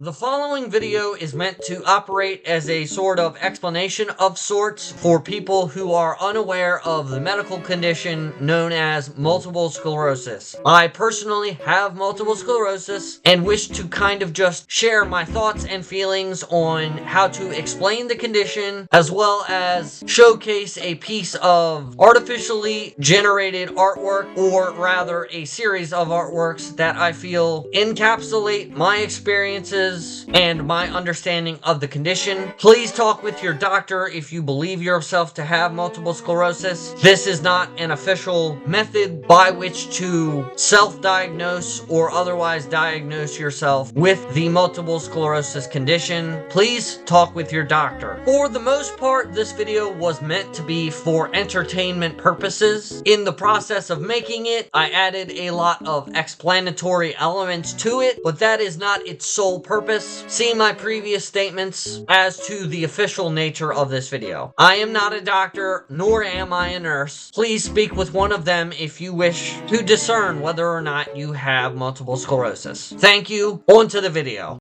The following video is meant to operate as a sort of explanation of sorts for people who are unaware of the medical condition known as multiple sclerosis. I personally have multiple sclerosis and wish to kind of just share my thoughts and feelings on how to explain the condition, as well as showcase a piece of artificially generated artwork, or rather a series of artworks that I feel encapsulate my experiences and my understanding of the condition. Please talk with your doctor if you believe yourself to have multiple sclerosis. This is not an official method by which to self-diagnose or otherwise diagnose yourself with the multiple sclerosis condition. Please talk with your doctor. For the most part, this video was meant to be for entertainment purposes. In the process of making it, I added a lot of explanatory elements to it, but that is not its sole purpose. See my previous statements as to the official nature of this video. I am not a doctor, nor am I a nurse. Please speak with one of them if you wish to discern whether or not you have multiple sclerosis. Thank you. On to the video.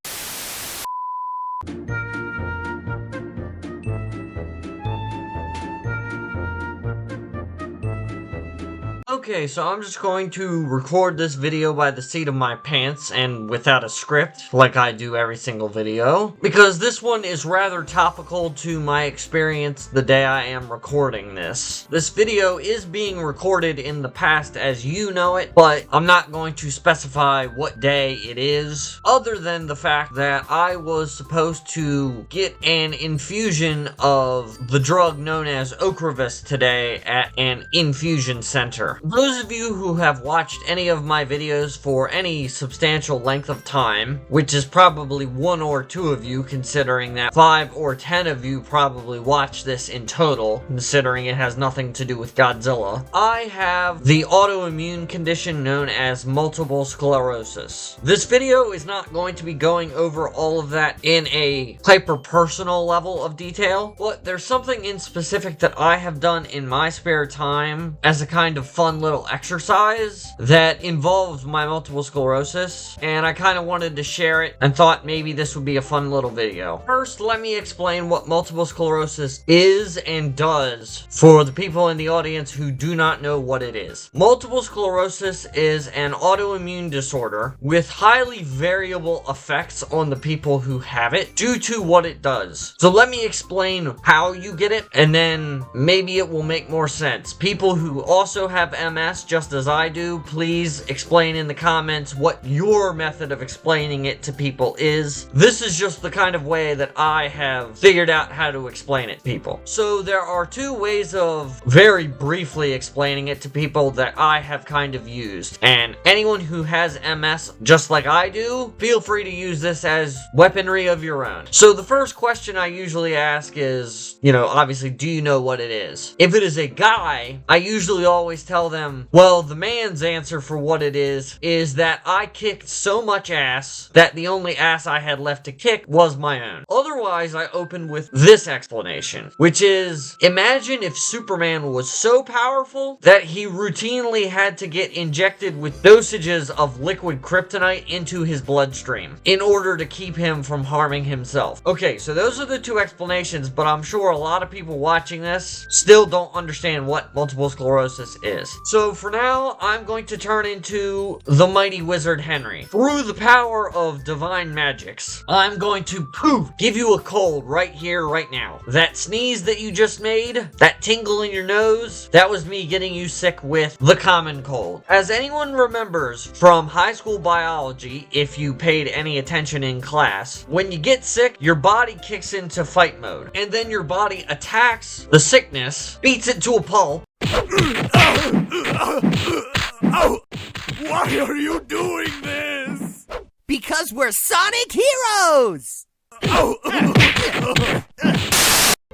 Okay, so I'm just going to record this video by the seat of my pants and without a script, like I do every single video, because this one is rather topical to my experience the day I am recording this. This video is being recorded in the past as you know it, but I'm not going to specify what day it is, other than the fact that I was supposed to get an infusion of the drug known as Ocrevus today at an infusion center. Those of you who have watched any of my videos for any substantial length of time, which is probably 1 or 2 of you, considering that 5 or 10 of you probably watch this in total, considering it has nothing to do with Godzilla, I have the autoimmune condition known as multiple sclerosis. This video is not going to be going over all of that in a hyper-personal level of detail, but there's something in specific that I have done in my spare time as a kind of fun little exercise that involves my multiple sclerosis, and I kind of wanted to share it and thought maybe this would be a fun little video. First, let me explain what multiple sclerosis is and does for the people in the audience who do not know what it is. Multiple sclerosis is an autoimmune disorder with highly variable effects on the people who have it due to what it does. So let me explain how you get it, and then maybe it will make more sense. People who also have MS, just as I do, please explain in the comments what your method of explaining it to people is. This is just the kind of way that I have figured out how to explain it to people. So there are 2 ways of very briefly explaining it to people that I have kind of used. And anyone who has MS, just like I do, feel free to use this as weaponry of your own. So the first question I usually ask is, obviously, do you know what it is? If it is a guy, I usually always tell them, well, the man's answer for what it is that I kicked so much ass that the only ass I had left to kick was my own. Otherwise, I open with this explanation, which is, imagine if Superman was so powerful that he routinely had to get injected with dosages of liquid kryptonite into his bloodstream in order to keep him from harming himself. Okay, so those are the 2 explanations, but I'm sure a lot of people watching this still don't understand what multiple sclerosis is. So for now, I'm going to turn into the mighty wizard Henry. Through the power of divine magics, I'm going to give you a cold right here, right now. That sneeze that you just made, that tingle in your nose, that was me getting you sick with the common cold. As anyone remembers from high school biology, if you paid any attention in class, when you get sick, your body kicks into fight mode, and then your body attacks the sickness, beats it to a pulp. Why are you doing this? Because we're Sonic heroes!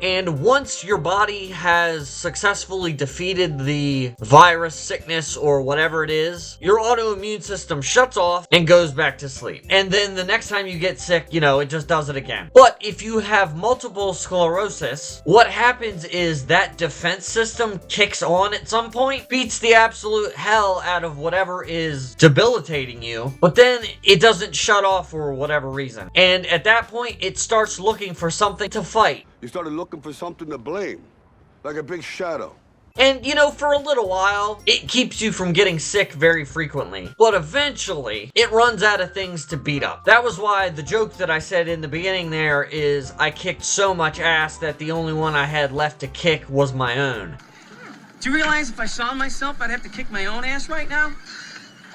And once your body has successfully defeated the virus, sickness, or whatever it is, your autoimmune system shuts off and goes back to sleep. And then the next time you get sick, it just does it again. But if you have multiple sclerosis, what happens is that defense system kicks on at some point, beats the absolute hell out of whatever is debilitating you, but then it doesn't shut off for whatever reason. And at that point, it starts looking for something to fight. You started looking for something to blame, like a big shadow. And, for a little while, it keeps you from getting sick very frequently. But eventually, it runs out of things to beat up. That was why the joke that I said in the beginning there is I kicked so much ass that the only one I had left to kick was my own. Do you realize if I saw myself, I'd have to kick my own ass right now?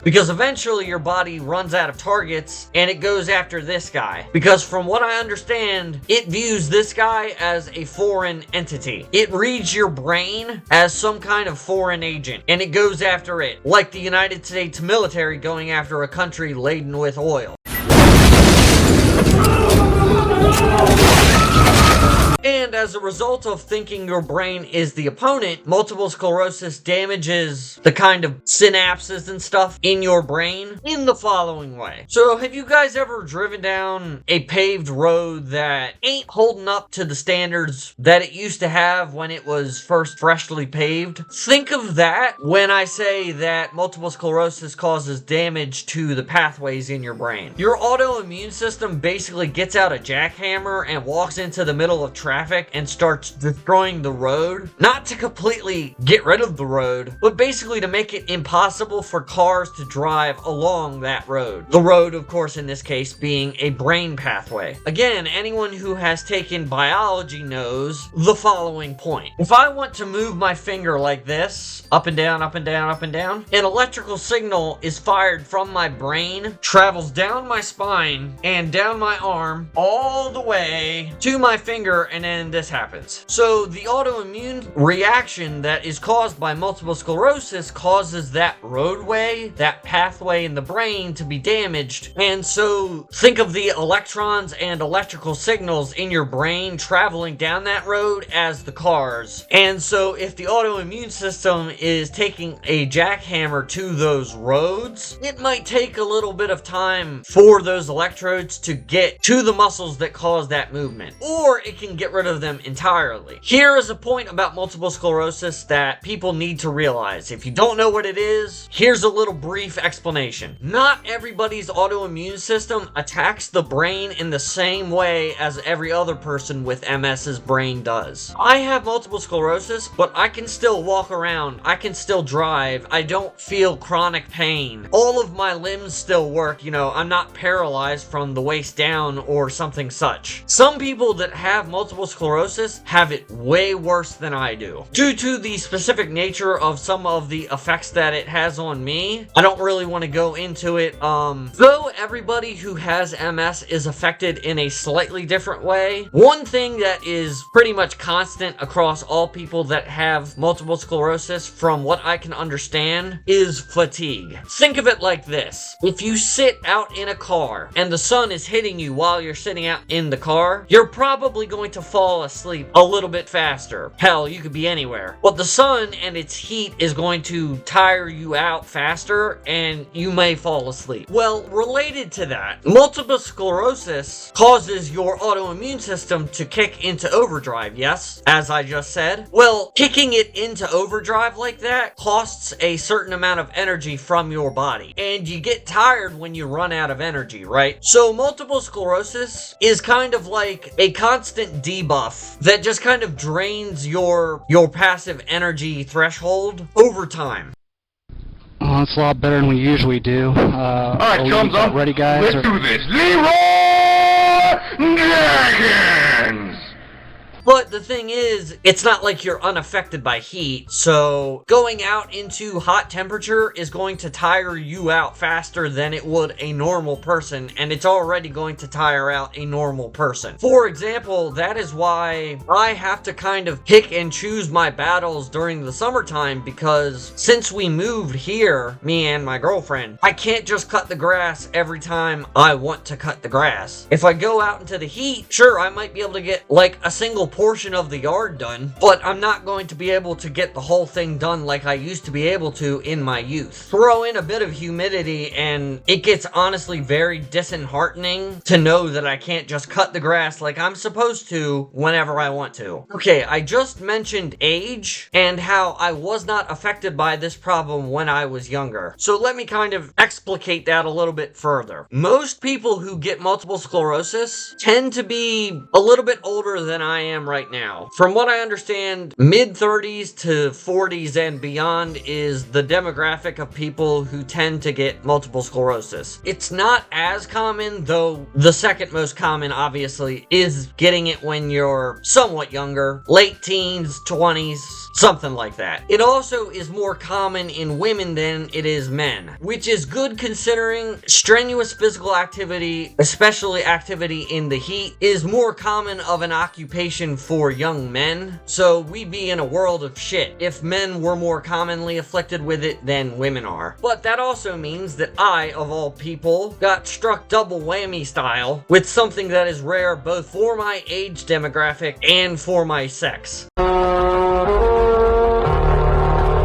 Because eventually your body runs out of targets and it goes after this guy. Because from what I understand, it views this guy as a foreign entity. It reads your brain as some kind of foreign agent and it goes after it, like the United States military going after a country laden with oil. And as a result of thinking your brain is the opponent, multiple sclerosis damages the kind of synapses and stuff in your brain in the following way. So have you guys ever driven down a paved road that ain't holding up to the standards that it used to have when it was first freshly paved? Think of that when I say that multiple sclerosis causes damage to the pathways in your brain. Your autoimmune system basically gets out a jackhammer and walks into the middle of traffic and starts destroying the road. Not to completely get rid of the road, but basically to make it impossible for cars to drive along that road. The road, of course, in this case, being a brain pathway. Again, anyone who has taken biology knows the following point. If I want to move my finger like this, up and down, up and down, up and down, an electrical signal is fired from my brain, travels down my spine, and down my arm, all the way to my finger, and then this happens. So the autoimmune reaction that is caused by multiple sclerosis causes that roadway, that pathway in the brain to be damaged. And so think of the electrons and electrical signals in your brain traveling down that road as the cars. And so if the autoimmune system is taking a jackhammer to those roads, it might take a little bit of time for those electrodes to get to the muscles that cause that movement. Or it can get rid of them entirely. Here is a point about multiple sclerosis that people need to realize. If you don't know what it is, here's a little brief explanation. Not everybody's autoimmune system attacks the brain in the same way as every other person with MS's brain does. I have multiple sclerosis, but I can still walk around. I can still drive. I don't feel chronic pain. All of my limbs still work. I'm not paralyzed from the waist down or something such. Some people that have multiple sclerosis have it way worse than I do. Due to the specific nature of some of the effects that it has on me, I don't really want to go into it. Though everybody who has MS is affected in a slightly different way, one thing that is pretty much constant across all people that have multiple sclerosis, from what I can understand, is fatigue. Think of it like this. If you sit out in a car and the sun is hitting you while you're sitting out in the car, you're probably going to fall asleep a little bit faster. Hell, you could be anywhere. But the sun and its heat is going to tire you out faster and you may fall asleep. Well, related to that, multiple sclerosis causes your autoimmune system to kick into overdrive, yes? As I just said. Well, kicking it into overdrive like that costs a certain amount of energy from your body. And you get tired when you run out of energy, right? So multiple sclerosis is kind of like a constant debuff that just kind of drains your passive energy threshold over time. Oh, it's a lot better than we usually do. Alright, thumbs up. Ready, guys? Let's do this. Leroy Jenkins! But the thing is, it's not like you're unaffected by heat, so going out into hot temperature is going to tire you out faster than it would a normal person, and it's already going to tire out a normal person. For example, that is why I have to kind of pick and choose my battles during the summertime, because since we moved here, me and my girlfriend, I can't just cut the grass every time I want to cut the grass. If I go out into the heat, sure, I might be able to get like a single portion of the yard done, but I'm not going to be able to get the whole thing done like I used to be able to in my youth. Throw in a bit of humidity and it gets honestly very disheartening to know that I can't just cut the grass like I'm supposed to whenever I want to. Okay, I just mentioned age and how I was not affected by this problem when I was younger. So let me kind of explicate that a little bit further. Most people who get multiple sclerosis tend to be a little bit older than I am right now. From what I understand, mid-30s to 40s and beyond is the demographic of people who tend to get multiple sclerosis. It's not as common, though the second most common, obviously, is getting it when you're somewhat younger, late teens, 20s, something like that. It also is more common in women than it is men, which is good considering strenuous physical activity, especially activity in the heat, is more common of an occupation for young men. So we'd be in a world of shit if men were more commonly afflicted with it than women are. But that also means that I, of all people, got struck double whammy style with something that is rare both for my age demographic and for my sex.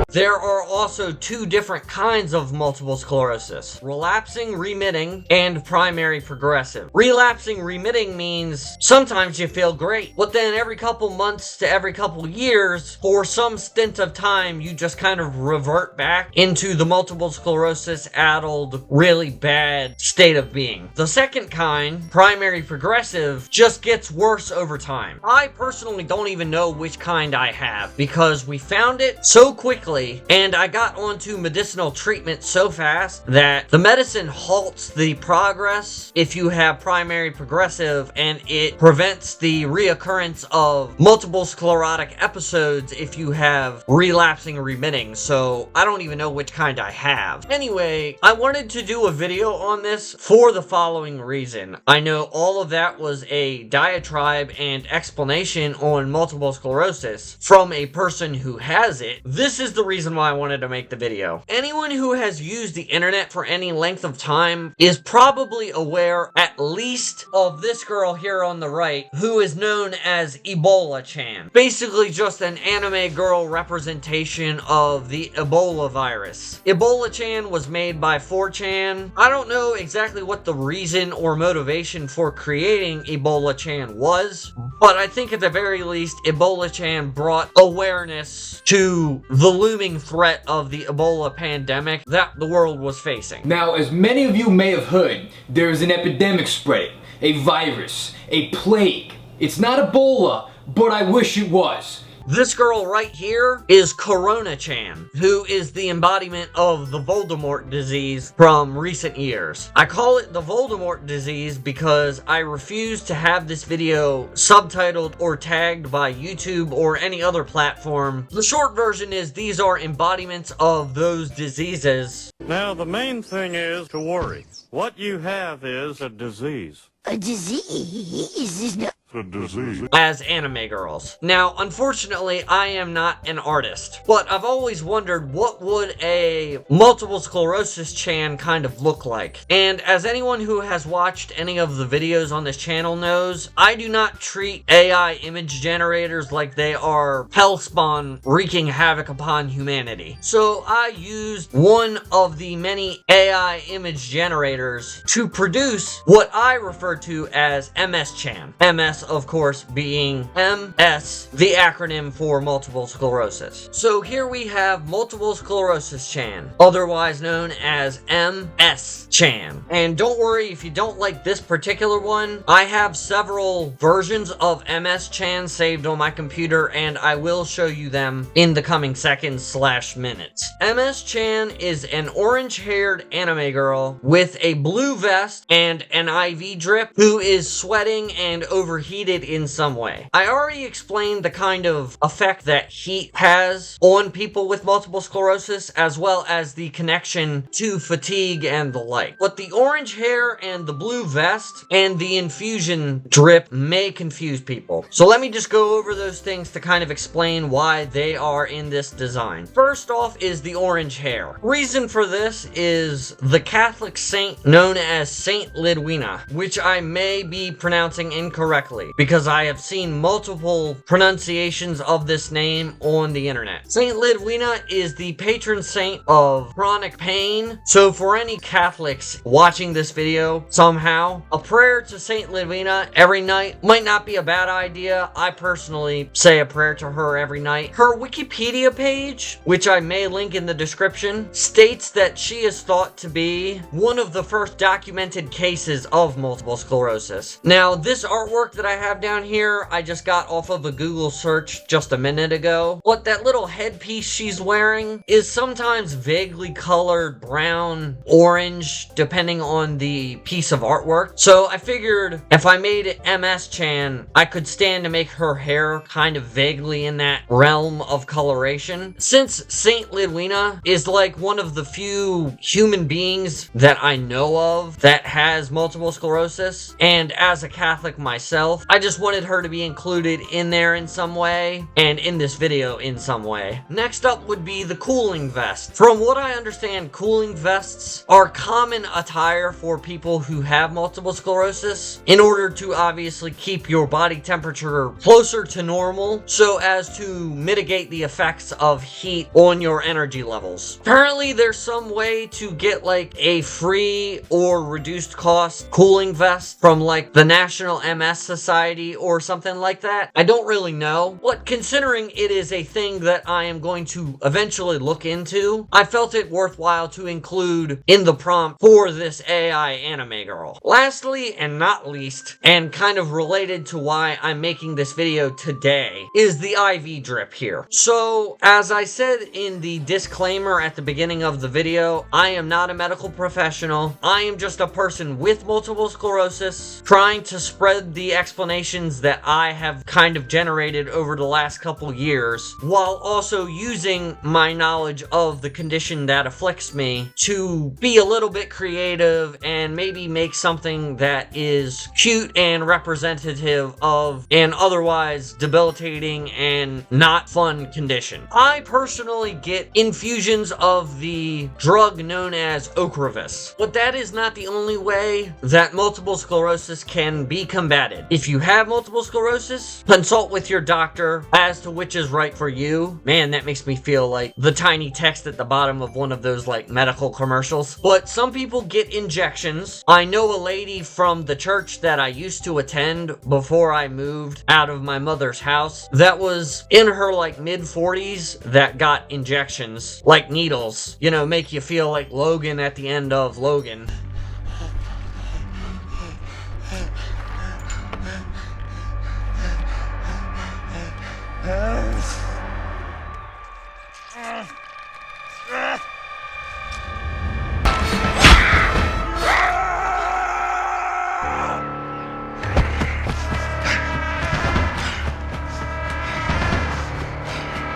There are also two different kinds of multiple sclerosis: relapsing remitting and primary progressive. Relapsing remitting means sometimes you feel great, but then every couple months to every couple years, for some stint of time, you just kind of revert back into the multiple sclerosis addled, really bad state of being. The second kind, primary progressive, just gets worse over time. I personally don't even know which kind I have because we found it so quickly and I got onto medicinal treatment so fast that the medicine halts the progress if you have primary progressive, and it prevents the reoccurrence of multiple sclerotic episodes if you have relapsing remitting. So I don't even know which kind I have. Anyway, I wanted to do a video on this for the following reason. I know all of that was a diatribe and explanation on multiple sclerosis from a person who has it. This is the reason why I wanted to make the video. Anyone who has used the internet for any length of time is probably aware at least of this girl here on the right, who is known as Ebola-chan. Basically just an anime girl representation of the Ebola virus. Ebola-chan was made by 4chan. I don't know exactly what the reason or motivation for creating Ebola-chan was, but I think at the very least Ebola-chan brought awareness to the looming threat of the Ebola pandemic that the world was facing. Now, as many of you may have heard, there is an epidemic spreading, a virus, a plague. It's not Ebola, but I wish it was. This girl right here is Corona-chan, who is the embodiment of the Voldemort disease from recent years. I call it the Voldemort disease because I refuse to have this video subtitled or tagged by YouTube or any other platform. The short version is these are embodiments of those diseases. Now, the main thing is to worry. What you have is a disease. A disease? A disease. As anime girls. Now, unfortunately, I am not an artist, but I've always wondered what would a multiple sclerosis chan kind of look like. And as anyone who has watched any of the videos on this channel knows, I do not treat AI image generators like they are hellspawn wreaking havoc upon humanity. So I used one of the many AI image generators to produce what I refer to as MS-chan. MS, of course, being MS, the acronym for multiple sclerosis. So here we have multiple sclerosis chan, otherwise known as MS-chan. And don't worry if you don't like this particular one, I have several versions of MS-chan saved on my computer, and I will show you them in the coming seconds/minutes. MS-chan is an orange-haired anime girl with a blue vest and an IV drip who is sweating and overheated in some way. I already explained the kind of effect that heat has on people with multiple sclerosis, as well as the connection to fatigue and the like. But the orange hair and the blue vest and the infusion drip may confuse people. So let me just go over those things to kind of explain why they are in this design. First off is the orange hair. Reason for this is the Catholic saint known as Saint Lidwina, which I may be pronouncing incorrectly. correctly, because I have seen multiple pronunciations of this name on the internet. Saint Lidwina is the patron saint of chronic pain, so for any Catholics watching this video somehow, a prayer to Saint Lidwina every night might not be a bad idea. I personally say a prayer to her every night. Her Wikipedia page, which I may link in the description, states that she is thought to be one of the first documented cases of multiple sclerosis. Now, this artwork that I have down here, I just got off of a Google search just a minute ago. But that little headpiece she's wearing is sometimes vaguely colored brown, orange, depending on the piece of artwork. So I figured if I made it MS-chan, I could stand to make her hair kind of vaguely in that realm of coloration. Since Saint Lidwina is like one of the few human beings that I know of that has multiple sclerosis, and as a Catholic myself, I just wanted her to be included in there in some way, and in this video in some way. Next up would be the cooling vest. From what I understand, cooling vests are common attire for people who have multiple sclerosis in order to obviously keep your body temperature closer to normal so as to mitigate the effects of heat on your energy levels. Apparently there's some way to get like a free or reduced cost cooling vest from like the National MS Society or something like that. I don't really know, but considering it is a thing that I am going to eventually look into, I felt it worthwhile to include in the prompt for this AI anime girl. Lastly, and not least, and kind of related to why I'm making this video today, is the IV drip here. So, as I said in the disclaimer at the beginning of the video, I am not a medical professional. I am just a person with multiple sclerosis trying to spread the explanations that I have kind of generated over the last couple years, while also using my knowledge of the condition that afflicts me to be a little bit creative and maybe make something that is cute and representative of an otherwise debilitating and not fun condition. I personally get infusions of the drug known as Ocrevus, but that is not the only way that multiple sclerosis can be combated. If you have multiple sclerosis, consult with your doctor as to which is right for you. Man, that makes me feel like the tiny text at the bottom of one of those like medical commercials. But some people get injections. I know a lady from the church that I used to attend before I moved out of my mother's house that was in her like mid-40s that got injections, like needles, you know, make you feel like Logan at the end of Logan.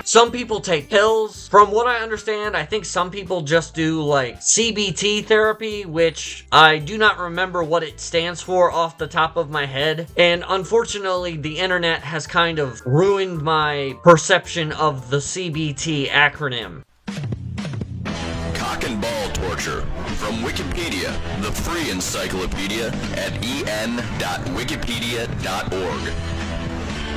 Some people take pills. From what I understand, I think some people just do like CBT therapy, which I do not remember what it stands for off the top of my head. And unfortunately, the internet has kind of ruined my perception of the CBT acronym. Cock and ball torture. From Wikipedia, the free encyclopedia at en.wikipedia.org.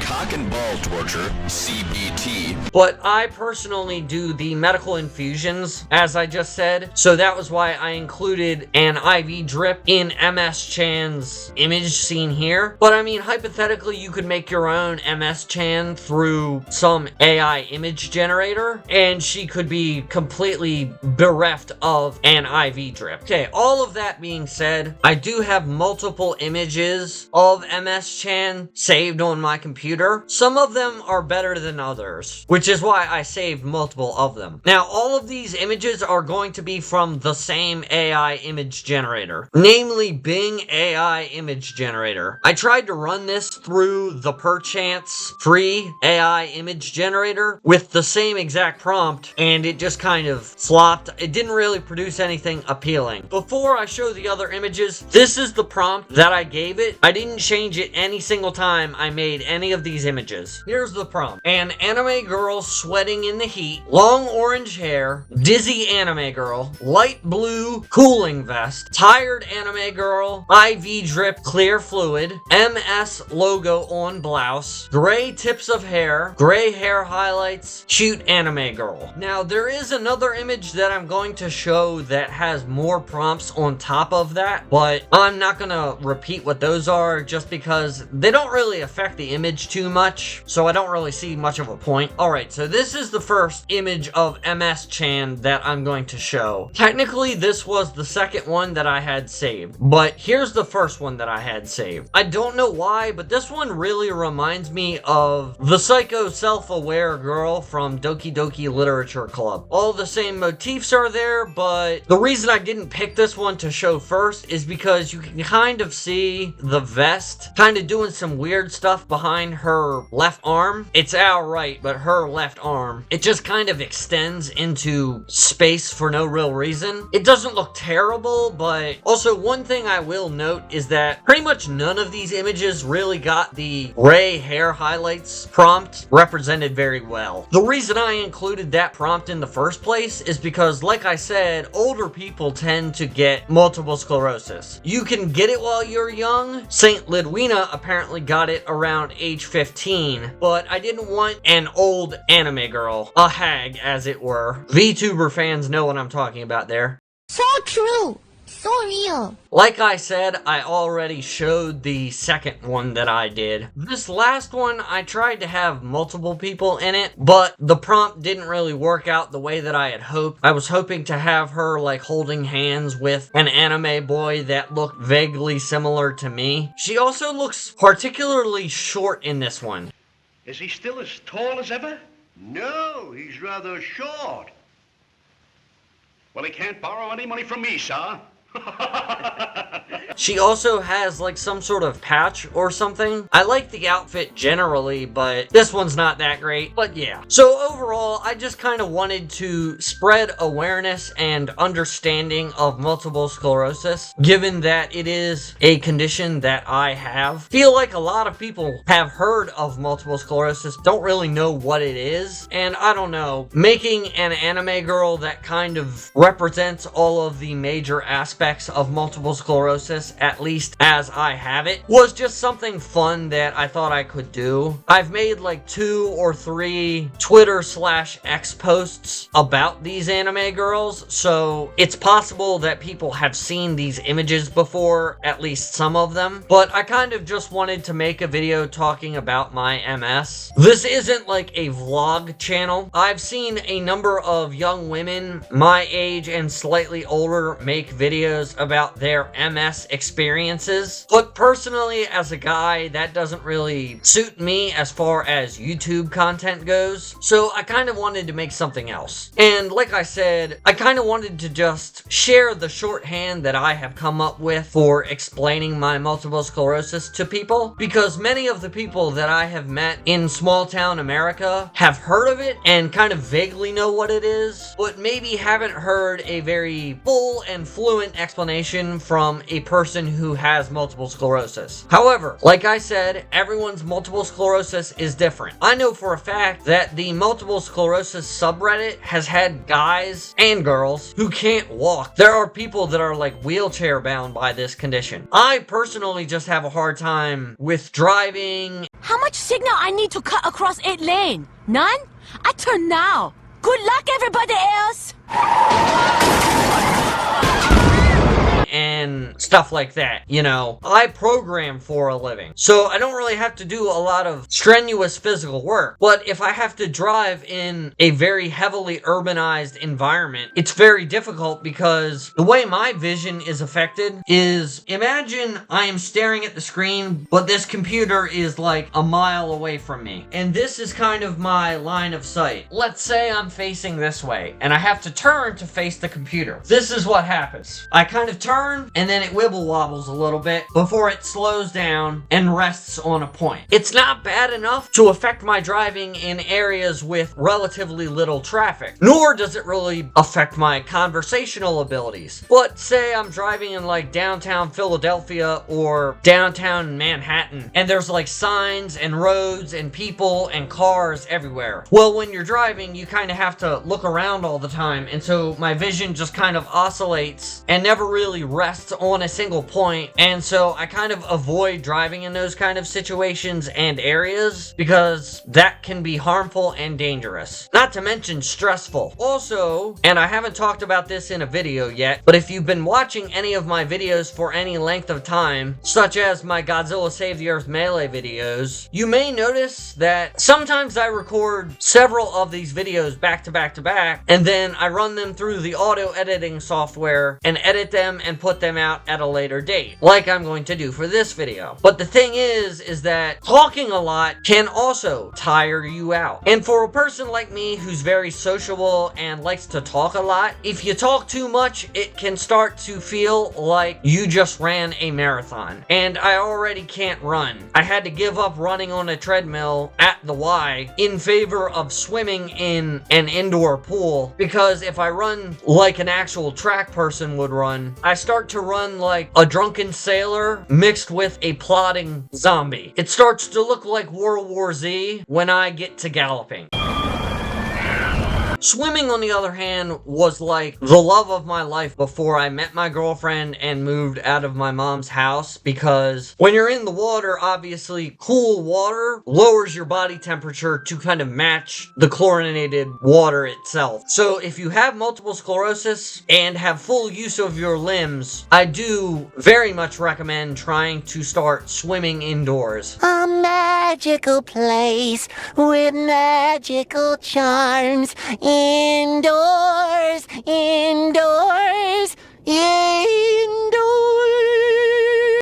Cock and ball torture, CBT. But I personally do the medical infusions, as I just said, so that was why I included an IV drip in MS-chan's image seen here. But I mean, hypothetically, you could make your own MS-chan through some AI image generator, and she could be completely bereft of an IV drip. Okay, all of that being said, I do have multiple images of MS-chan saved on my computer. Some of them are better than others, which is why I saved multiple of them. Now, all of these images are going to be from the same AI image generator, namely Bing AI image generator. I tried to run this through the Perchance free AI image generator with the same exact prompt, and it just kind of flopped. It didn't really produce anything appealing. Before I show the other images, this is the prompt that I gave it. I didn't change it any single time I made any of of these images. Here's the prompt. An anime girl sweating in the heat, long orange hair, dizzy anime girl, light blue cooling vest, tired anime girl, IV drip clear fluid, MS logo on blouse, gray tips of hair, gray hair highlights, cute anime girl. Now, there is another image that I'm going to show that has more prompts on top of that, but I'm not gonna repeat what those are just because they don't really affect the image too much, so I don't really see much of a point. Alright, so this is the first image of MS-chan that I'm going to show. Technically, this was the second one that I had saved, but here's the first one that I had saved. I don't know why, but this one really reminds me of the psycho self-aware girl from Doki Doki Literature Club. All the same motifs are there, but the reason I didn't pick this one to show first is because you can kind of see the vest kind of doing some weird stuff behind her left arm. It's our right, but her left arm, it just kind of extends into space for no real reason. It doesn't look terrible, but also one thing I will note is that pretty much none of these images really got the gray hair highlights prompt represented very well. The reason I included that prompt in the first place is because, like I said, older people tend to get multiple sclerosis. You can get it while you're young. Saint Lidwina apparently got it around age 15, but I didn't want an old anime girl, a hag as it were. VTuber fans know what I'm talking about there. So true. So real. Like I said, I already showed the second one that I did. This last one, I tried to have multiple people in it, but the prompt didn't really work out the way that I had hoped. I was hoping to have her like holding hands with an anime boy that looked vaguely similar to me. She also looks particularly short in this one. Is he still as tall as ever? No, he's rather short. Well, he can't borrow any money from me, sir. She also has like some sort of patch or something. I like the outfit generally, but this one's not that great. But yeah. So overall, I just kind of wanted to spread awareness and understanding of multiple sclerosis, given that it is a condition that I have. Feel like a lot of people have heard of multiple sclerosis, don't really know what it is, and I don't know. Making an anime girl that kind of represents all of the major aspects of multiple sclerosis, at least as I have it, was just something fun that I thought I could do. I've made like 2 or 3 Twitter/X posts about these anime girls, so it's possible that people have seen these images before, at least some of them, but I kind of just wanted to make a video talking about my MS. This isn't like a vlog channel. I've seen a number of young women my age and slightly older make videos about their MS experiences, but personally, as a guy, that doesn't really suit me as far as YouTube content goes, so I kind of wanted to make something else. And like I said, I kind of wanted to just share the shorthand that I have come up with for explaining my multiple sclerosis to people, because many of the people that I have met in small town America have heard of it and kind of vaguely know what it is, but maybe haven't heard a very full and fluent explanation from a person who has multiple sclerosis. However, like I said, everyone's multiple sclerosis is different. I know for a fact that the multiple sclerosis subreddit has had guys and girls who can't walk. There are people that are like wheelchair bound by this condition. I personally just have a hard time with driving. How much signal I need to cut across 8 lane? None? I turn now. Good luck, everybody else. And stuff like that, you know. I program for a living, so I don't really have to do a lot of strenuous physical work. But if I have to drive in a very heavily urbanized environment, it's very difficult because the way my vision is affected is, imagine I am staring at the screen, but this computer is like a mile away from me. And this is kind of my line of sight. Let's say I'm facing this way, and I have to turn to face the computer. This is what happens. I kind of turn turn and then it wibble wobbles a little bit before it slows down and rests on a point. It's not bad enough to affect my driving in areas with relatively little traffic, nor does it really affect my conversational abilities. But say I'm driving in like downtown Philadelphia or downtown Manhattan, and there's like signs and roads and people and cars everywhere. Well, when you're driving, you kind of have to look around all the time, and so my vision just kind of oscillates and never really rests on a single point, and so I kind of avoid driving in those kind of situations and areas because that can be harmful and dangerous. Not to mention stressful. Also, and I haven't talked about this in a video yet, but if you've been watching any of my videos for any length of time, such as my Godzilla Save the Earth Melee videos, you may notice that sometimes I record several of these videos back to back to back, and then I run them through the auto editing software and edit them and put them out at a later date, like I'm going to do for this video. But the thing is that talking a lot can also tire you out. And for a person like me who's very sociable and likes to talk a lot, if you talk too much, it can start to feel like you just ran a marathon. And I already can't run. I had to give up running on a treadmill at the Y in favor of swimming in an indoor pool, because if I run like an actual track person would run, I start to run like a drunken sailor mixed with a plodding zombie. It starts to look like World War Z when I get to galloping. Swimming, on the other hand, was like the love of my life before I met my girlfriend and moved out of my mom's house, because when you're in the water, obviously cool water lowers your body temperature to kind of match the chlorinated water itself. So if you have multiple sclerosis and have full use of your limbs, I do very much recommend trying to start swimming indoors. A magical place with magical charms. Indoors, indoors, indoors.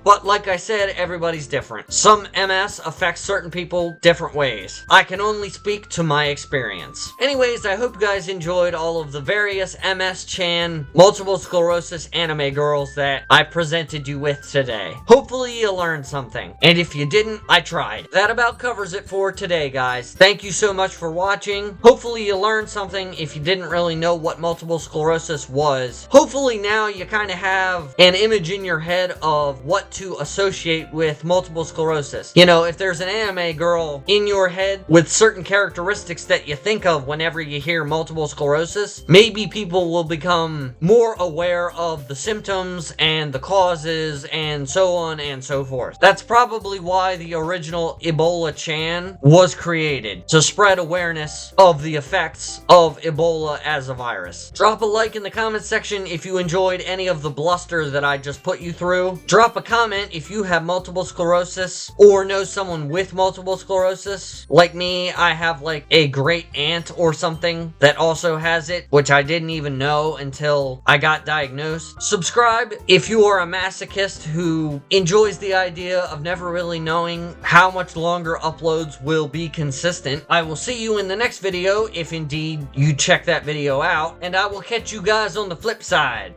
But like I said, everybody's different. Some MS affects certain people different ways. I can only speak to my experience. Anyways, I hope you guys enjoyed all of the various MS-chan, multiple sclerosis anime girls that I presented you with today. Hopefully you learned something. And if you didn't, I tried. That about covers it for today, guys. Thank you so much for watching. Hopefully you learned something if you didn't really know what multiple sclerosis was. Hopefully now you kind of have an image in your head of what to associate with multiple sclerosis. You know, if there's an anime girl in your head with certain characteristics that you think of whenever you hear multiple sclerosis, maybe people will become more aware of the symptoms and the causes and so on and so forth. That's probably why the original Ebola-chan was created, to spread awareness of the effects of Ebola as a virus. Drop a like in the comment section if you enjoyed any of the bluster that I just put you through. Drop a comment if you have multiple sclerosis or know someone with multiple sclerosis. Like me, I have like a great aunt or something that also has it, which I didn't even know until I got diagnosed. Subscribe if you are a masochist who enjoys the idea of never really knowing how much longer uploads will be consistent. I will see you in the next video if indeed you check that video out, and I will catch you guys on the flip side.